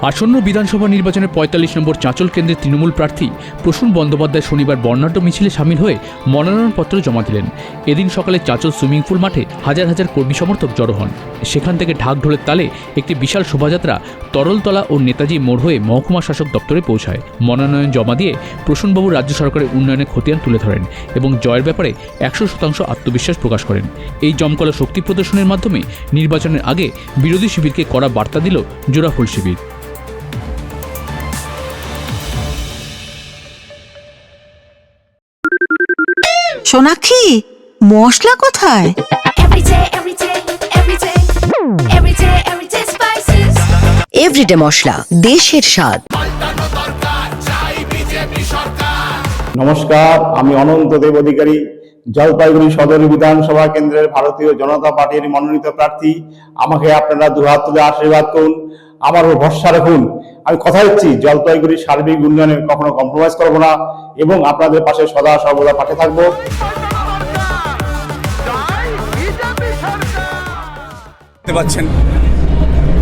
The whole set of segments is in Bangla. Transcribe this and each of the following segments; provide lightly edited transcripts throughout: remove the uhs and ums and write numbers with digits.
আসন্ন বিধানসভা নির্বাচনের ৪৫ নম্বর চাঁচল কেন্দ্রের তৃণমূল প্রার্থী প্রসূন বন্দ্যোপাধ্যায় শনিবার বর্ণাঢ্য মিছিলে সামিল হয়ে মনোনয়নপত্র জমা দিলেন। এদিন সকালে চাঁচল সুইমিং পুল মাঠে হাজার হাজার কর্মী সমর্থক জড়ো হন। সেখান থেকে ঢাক ঢোলের তালে একটি বিশাল শোভাযাত্রা তরলতলা ও নেতাজি মোড় হয়ে মহকুমা শাসক দপ্তরে পৌঁছায়। মনোনয়ন জমা দিয়ে প্রসূনবাবু রাজ্য সরকারের উন্নয়নের খতিয়ান তুলে ধরেন এবং জয়ের ব্যাপারে ১০০% আত্মবিশ্বাস প্রকাশ করেন। এই জমকালো শক্তি প্রদর্শনের মাধ্যমে নির্বাচনের আগে বিরোধী শিবিরকে কড়া বার্তা দিল জোড়াফুল শিবির। সোনাক্ষী, মশলা কোথায়? এভরিডে মশলা, দেশের স্বাদ। নমস্কার, আমি অনন্ত দেব অধিকারী, জলপাইগুড়ি সদর বিধানসভা কেন্দ্রের ভারতীয় জনতা পার্টির মনোনীত প্রার্থী। আমাকে আপনারা দুহাত তুলে আশীর্বাদ করুন, আমার উপর ভরসা রাখুন। আমি কথা দিচ্ছি, জলপাইগুড়ির সার্বিক উন্নয়নে কখনো কম্প্রোমাইজ করব না এবং আপনাদের পাশে সদা সর্বদা পাশে থাকবো। দেখতে পাচ্ছেন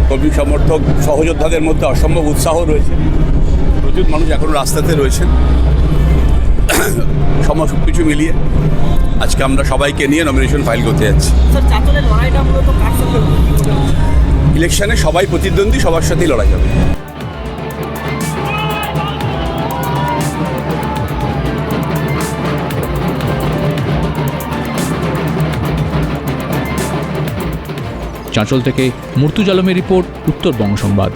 কর্মী সমর্থক সহযোদ্ধাদের মধ্যে অসম্ভব উৎসাহ রয়েছে। প্রচুর মানুষ এখনো রাস্তাতে রয়েছেন। সব কিছু মিলিয়ে আজকে আমরা সবাইকে নিয়ে নমিনেশন ফাইল করতে যাচ্ছি। ইলেকশনে সবাই প্রতিদ্বন্দ্বী, সবার সাথেই লড়াই হবে। চাঁচল থেকে মুর্তুজ আলমের রিপোর্ট, উত্তরবঙ্গ সংবাদ।